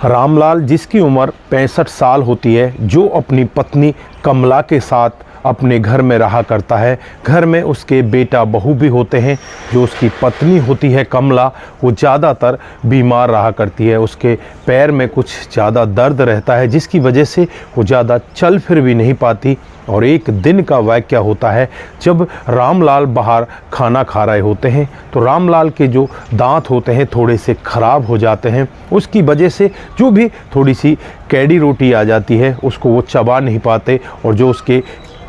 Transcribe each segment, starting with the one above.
रामलाल, जिसकी उम्र 65 साल होती है, जो अपनी पत्नी कमला के साथ अपने घर में रहा करता है। घर में उसके बेटा बहू भी होते हैं। जो उसकी पत्नी होती है कमला, वो ज़्यादातर बीमार रहा करती है। उसके पैर में कुछ ज़्यादा दर्द रहता है, जिसकी वजह से वो ज़्यादा चल फिर भी नहीं पाती। और एक दिन का वाक़या होता है, जब रामलाल बाहर खाना खा रहे होते हैं तो रामलाल के जो दांत होते हैं थोड़े से ख़राब हो जाते हैं। उसकी वजह से जो भी थोड़ी सी कैडी रोटी आ जाती है उसको वो चबा नहीं पाते, और जो उसके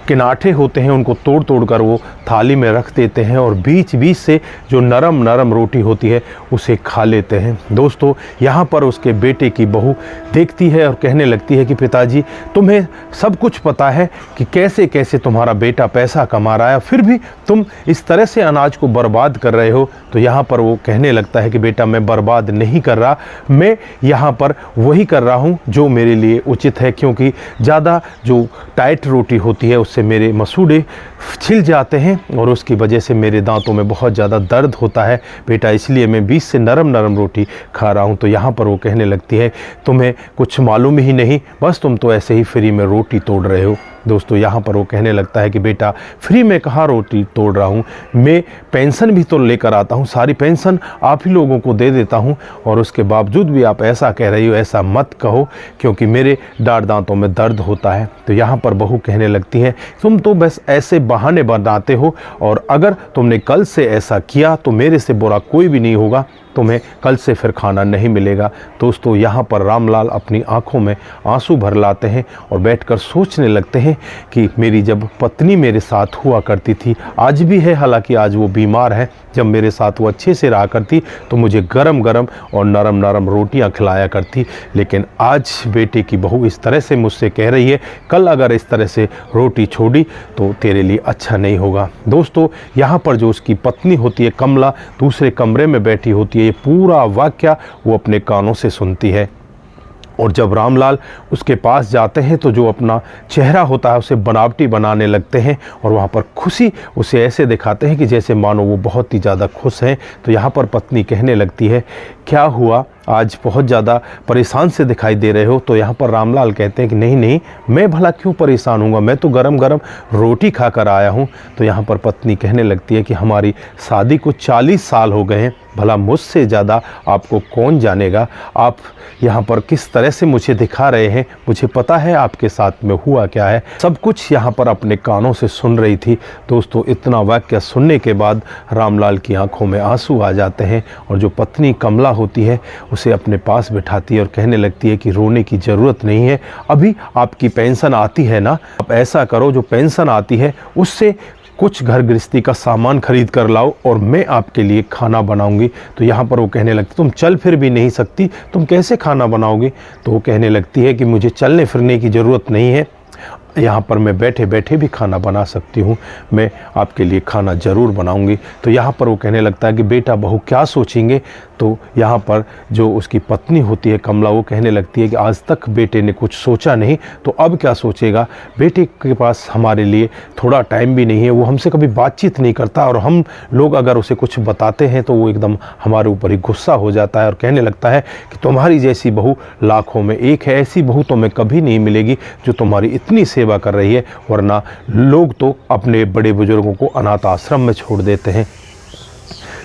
किनाठे होते हैं उनको तोड़ तोड़ कर वो थाली में रख देते हैं, और बीच बीच से जो नरम नरम रोटी होती है उसे खा लेते हैं। दोस्तों, यहाँ पर उसके बेटे की बहू देखती है और कहने लगती है कि पिताजी, तुम्हें सब कुछ पता है कि कैसे कैसे तुम्हारा बेटा पैसा कमा रहा है, फिर भी तुम इस तरह से अनाज को बर्बाद कर रहे हो। तो यहाँ पर वो कहने लगता है कि बेटा, मैं बर्बाद नहीं कर रहा, मैं यहाँ पर वही कर रहा हूँ जो मेरे लिए उचित है, क्योंकि ज़्यादा जो टाइट रोटी होती है उससे मेरे मसूड़े छिल जाते हैं और उसकी वजह से मेरे दांतों में बहुत ज़्यादा दर्द होता है बेटा, इसलिए मैं बीच से नरम नरम रोटी खा रहा हूँ। तो यहाँ पर वो कहने लगती है, तुम्हें कुछ मालूम ही नहीं, बस तुम तो ऐसे ही फ्री में रोटी तोड़ रहे हो। दोस्तों, यहाँ पर वो कहने लगता है कि बेटा, फ्री में कहाँ रोटी तोड़ रहा हूँ, मैं पेंशन भी तो लेकर आता हूँ, सारी पेंशन आप ही लोगों को दे देता हूँ, और उसके बावजूद भी आप ऐसा कह रही हो। ऐसा मत कहो, क्योंकि मेरे दाढ़ दांतों में दर्द होता है। तो यहाँ पर बहू कहने लगती है, तुम तो बस ऐसे बहाने बनाते हो, और अगर तुमने कल से ऐसा किया तो मेरे से बुरा कोई भी नहीं होगा, तुम्हें कल से फिर खाना नहीं मिलेगा। दोस्तों, यहाँ पर रामलाल अपनी आंखों में आंसू भर लाते हैं और बैठकर सोचने लगते हैं कि मेरी जब पत्नी मेरे साथ हुआ करती थी, आज भी है, हालांकि आज वो बीमार है, जब मेरे साथ वो अच्छे से रहा करती तो मुझे गरम गरम और नरम नरम रोटियां खिलाया करती, लेकिन आज बेटे की बहू इस तरह से मुझसे कह रही है, कल अगर इस तरह से रोटी छोड़ी तो तेरे लिए अच्छा नहीं होगा। दोस्तों, यहाँ पर जो उसकी पत्नी होती है कमला, दूसरे कमरे में बैठी होती है। ये पूरा वाक़या वो अपने कानों से सुनती है, और जब रामलाल उसके पास जाते हैं तो जो अपना चेहरा होता है उसे बनावटी बनाने लगते हैं, और वहाँ पर खुशी उसे ऐसे दिखाते हैं कि जैसे मानो वो बहुत ही ज़्यादा खुश हैं। तो यहाँ पर पत्नी कहने लगती है, क्या हुआ, आज बहुत ज़्यादा परेशान से दिखाई दे रहे हो। तो यहाँ पर रामलाल कहते हैं कि नहीं नहीं, मैं भला क्यों परेशान हूँगा, मैं तो गरम गरम रोटी खा कर आया हूँ। तो यहाँ पर पत्नी कहने लगती है कि हमारी शादी को 40 साल हो गए हैं, भला मुझसे ज़्यादा आपको कौन जानेगा, आप यहाँ पर किस तरह से मुझे दिखा रहे हैं, मुझे पता है आपके साथ में हुआ क्या है। सब कुछ यहाँ पर अपने कानों से सुन रही थी। दोस्तों, इतना वाक्य सुनने के बाद रामलाल की आंखों में आंसू आ जाते हैं, और जो पत्नी कमला होती है उसे अपने पास बिठाती है और कहने लगती है कि रोने की ज़रूरत नहीं है, अभी आपकी पेंशन आती है ना, आप ऐसा करो, जो पेंशन आती है उससे कुछ घर गृहस्थी का सामान खरीद कर लाओ और मैं आपके लिए खाना बनाऊंगी। तो यहाँ पर वो कहने लगती, तुम चल फिर भी नहीं सकती, तुम कैसे खाना बनाओगी। तो वो कहने लगती है कि मुझे चलने फिरने की ज़रूरत नहीं है, यहाँ पर मैं बैठे बैठे भी खाना बना सकती हूँ, मैं आपके लिए खाना ज़रूर बनाऊंगी। तो यहाँ पर वो कहने लगता है कि बेटा बहू क्या सोचेंगे। तो यहाँ पर जो उसकी पत्नी होती है कमला, वो कहने लगती है कि आज तक बेटे ने कुछ सोचा नहीं, तो अब क्या सोचेगा, बेटे के पास हमारे लिए थोड़ा टाइम भी नहीं है, वो हमसे कभी बातचीत नहीं करता, और हम लोग अगर उसे कुछ बताते हैं तो वो एकदम हमारे ऊपर ही गुस्सा हो जाता है और कहने लगता है कि तुम्हारी जैसी बहू लाखों में एक है, ऐसी बहू तुम्हें कभी नहीं मिलेगी जो तुम्हारी इतनी सेवा कर रही है, वरना लोग तो अपने बड़े बुजुर्गों को अनाथ आश्रम में छोड़ देते हैं।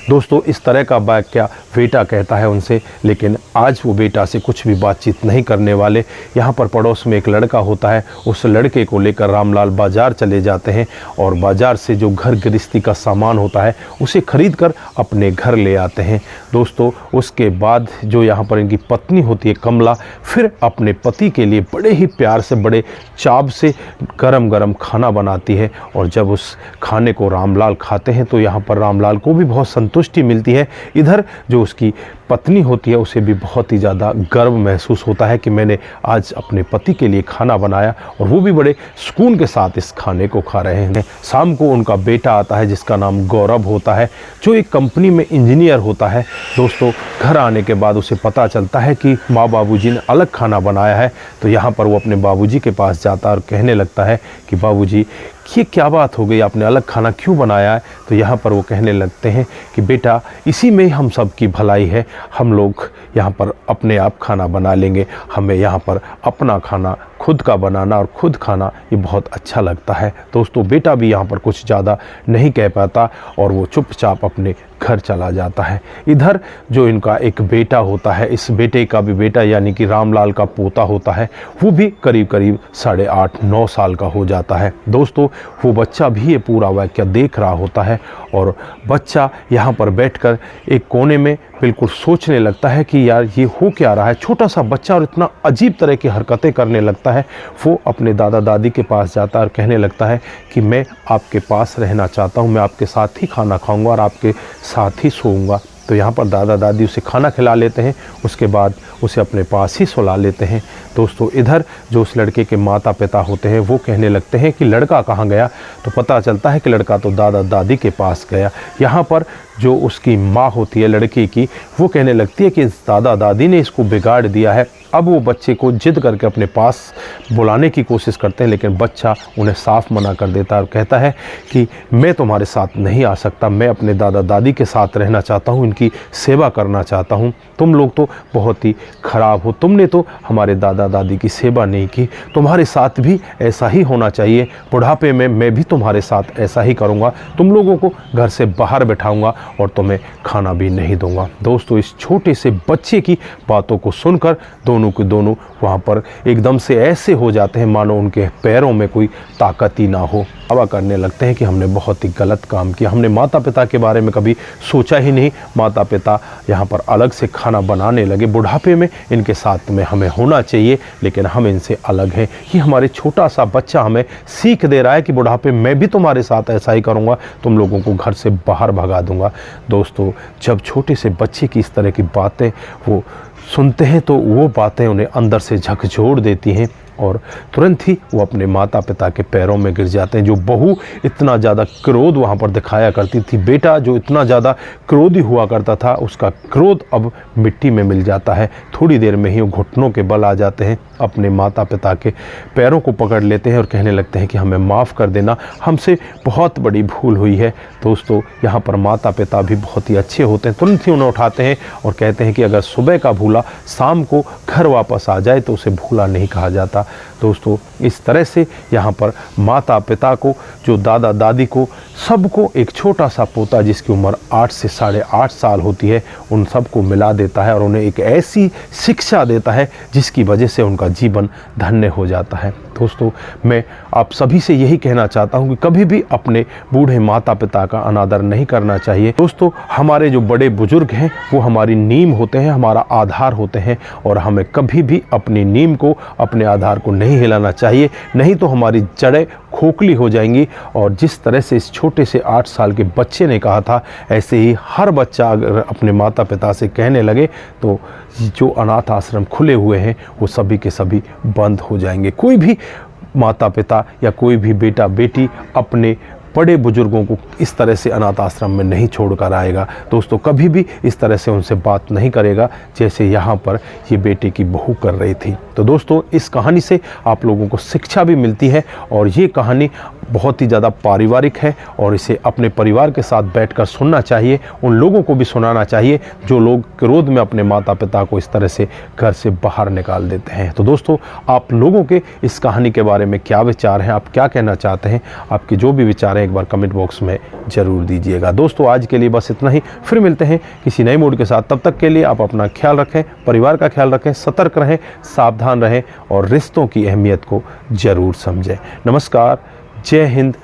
दोस्तों, इस तरह का वाक्या बेटा कहता है उनसे, लेकिन आज वो बेटा से कुछ भी बातचीत नहीं करने वाले। यहाँ पर पड़ोस में एक लड़का होता है, उस लड़के को लेकर रामलाल बाज़ार चले जाते हैं, और बाज़ार से जो घर गृहस्थी का सामान होता है उसे खरीद कर अपने घर ले आते हैं। दोस्तों, उसके बाद जो यहाँ पर इनकी पत्नी होती है कमला, फिर अपने पति के लिए बड़े ही प्यार से, बड़े चाव से गरम गरम खाना बनाती है, और जब उस खाने को रामलाल खाते हैं तो यहाँ पर रामलाल को भी बहुत संतुष्टि मिलती है। इधर जो उसकी पत्नी होती है उसे भी बहुत ही ज़्यादा गर्व महसूस होता है कि मैंने आज अपने पति के लिए खाना बनाया, और वो भी बड़े सुकून के साथ इस खाने को खा रहे हैं। शाम को उनका बेटा आता है जिसका नाम गौरव होता है, जो एक कंपनी में इंजीनियर होता है। दोस्तों, घर आने के बाद उसे पता चलता है कि माँ बाबूजी ने अलग खाना बनाया है। तो यहाँ पर वो अपने बाबूजी के पास जाता है और कहने लगता है कि बाबूजी, ये क्या बात हो गई, आपने अलग खाना क्यों बनाया है। तो यहाँ पर वो कहने लगते हैं कि बेटा, इसी में हम सब की भलाई है, हम लोग यहाँ पर अपने आप खाना बना लेंगे। हमें यहाँ पर अपना खाना खुद का बनाना और खुद खाना ये बहुत अच्छा लगता है। दोस्तों बेटा भी यहाँ पर कुछ ज़्यादा नहीं कह पाता और वो चुपचाप अपने घर चला जाता है। इधर जो इनका एक बेटा होता है, इस बेटे का भी बेटा यानी कि रामलाल का पोता होता है, वो भी करीब करीब 8.5-9 साल का हो जाता है। दोस्तों वो बच्चा भी ये पूरा वाक़या देख रहा होता है और बच्चा यहाँ पर बैठकर एक कोने में बिल्कुल सोचने लगता है कि यार ये हो क्या रहा है। छोटा सा बच्चा और इतना अजीब तरह की हरकतें करने लगता है। वो अपने दादा दादी के पास जाता है और कहने लगता है कि मैं आपके पास रहना चाहता हूँ, मैं आपके साथ ही खाना खाऊंगा और आपके साथ ही सोऊंगा। तो यहाँ पर दादा दादी उसे खाना खिला लेते हैं, उसके बाद उसे अपने पास ही सुला लेते हैं। दोस्तों इधर जो उस लड़के के माता पिता होते हैं वो कहने लगते हैं कि लड़का कहाँ गया। तो पता चलता है कि लड़का तो दादा दादी के पास गया। यहाँ पर जो उसकी माँ होती है लड़के की, वो कहने लगती है कि दादा दादी ने इसको बिगाड़ दिया है। अब वो बच्चे को जिद करके अपने पास बुलाने की कोशिश करते हैं, लेकिन बच्चा उन्हें साफ मना कर देता है और कहता है कि मैं तुम्हारे साथ नहीं आ सकता, मैं अपने दादा दादी के साथ रहना चाहता हूँ, इनकी सेवा करना चाहता हूँ। तुम लोग तो बहुत ही ख़राब हो, तुमने तो हमारे दादा दादी की सेवा नहीं की, तुम्हारे साथ भी ऐसा ही होना चाहिए। बुढ़ापे में मैं भी तुम्हारे साथ ऐसा ही करूँगा, तुम लोगों को घर से बाहर बैठाऊँगा और तुम्हें खाना भी नहीं दूँगा। दोस्तों इस छोटे से बच्चे की बातों को सुनकर दोनों के दोनों वहाँ पर एकदम से ऐसे हो जाते हैं मानो उनके पैरों में कोई ताकत ही ना हो। दावा करने लगते हैं कि हमने बहुत ही गलत काम किया, हमने माता पिता के बारे में कभी सोचा ही नहीं। माता पिता यहाँ पर अलग से खाना बनाने लगे, बुढ़ापे में इनके साथ में हमें होना चाहिए, लेकिन हम इनसे अलग हैं। ये हमारे छोटा सा बच्चा हमें सीख दे रहा है कि बुढ़ापे मैं भी तुम्हारे साथ ऐसा ही करूँगा, तुम लोगों को घर से बाहर भगा दूँगा। दोस्तों जब छोटे से बच्चे की इस तरह की बातें वो सुनते हैं तो वो बातें उन्हें अंदर से झकझोर देती हैं और तुरंत ही वो अपने माता पिता के पैरों में गिर जाते हैं। जो बहू इतना ज़्यादा क्रोध वहाँ पर दिखाया करती थी, बेटा जो इतना ज़्यादा क्रोधी हुआ करता था, उसका क्रोध अब मिट्टी में मिल जाता है। थोड़ी देर में ही वो घुटनों के बल आ जाते हैं, अपने माता पिता के पैरों को पकड़ लेते हैं और कहने लगते हैं कि हमें माफ़ कर देना, हमसे बहुत बड़ी भूल हुई है। दोस्तों यहाँ पर माता पिता भी बहुत ही अच्छे होते हैं, तुरंत ही उन्हें उठाते हैं और कहते हैं कि अगर सुबह का भूला शाम को घर वापस आ जाए तो उसे भूला नहीं कहा जाता। दोस्तों इस तरह से यहाँ पर माता पिता को, जो दादा दादी को, सबको एक छोटा सा पोता जिसकी उम्र 8 से 8.5 साल होती है, उन सबको मिला देता है और उन्हें एक ऐसी शिक्षा देता है जिसकी वजह से उनका जीवन धन्य हो जाता है। दोस्तों मैं आप सभी से यही कहना चाहता हूँ कि कभी भी अपने बूढ़े माता पिता का अनादर नहीं करना चाहिए। दोस्तों हमारे जो बड़े बुजुर्ग हैं वो हमारी नींव होते हैं, हमारा आधार होते हैं और हमें कभी भी अपनी नींव को, अपने आधार को नहीं हिलाना चाहिए, नहीं तो हमारी जड़ें खोखली हो जाएंगी। और जिस तरह से इस छोटे से 8 साल के बच्चे ने कहा था, ऐसे ही हर बच्चा अगर अपने माता पिता से कहने लगे तो जो अनाथ आश्रम खुले हुए हैं वो सभी के सभी बंद हो जाएंगे। कोई भी माता पिता या कोई भी बेटा बेटी अपने बड़े बुजुर्गों को इस तरह से अनाथ आश्रम में नहीं छोड़कर आएगा। दोस्तों कभी भी इस तरह से उनसे बात नहीं करेगा जैसे यहाँ पर ये बेटे की बहू कर रही थी। तो दोस्तों इस कहानी से आप लोगों को शिक्षा भी मिलती है और ये कहानी बहुत ही ज़्यादा पारिवारिक है और इसे अपने परिवार के साथ बैठकर सुनना चाहिए। उन लोगों को भी सुनाना चाहिए जो लोग क्रोध में अपने माता पिता को इस तरह से घर से बाहर निकाल देते हैं। तो दोस्तों आप लोगों के इस कहानी के बारे में क्या विचार हैं, आप क्या कहना चाहते हैं, आपके जो भी विचार हैं एक बार कमेंट बॉक्स में ज़रूर दीजिएगा। दोस्तों आज के लिए बस इतना ही, फिर मिलते हैं किसी नए मूड के साथ। तब तक के लिए आप अपना ख्याल रखें, परिवार का ख्याल रखें, सतर्क रहें, सावधान रहें और रिश्तों की अहमियत को ज़रूर समझें। नमस्कार, जय हिंद,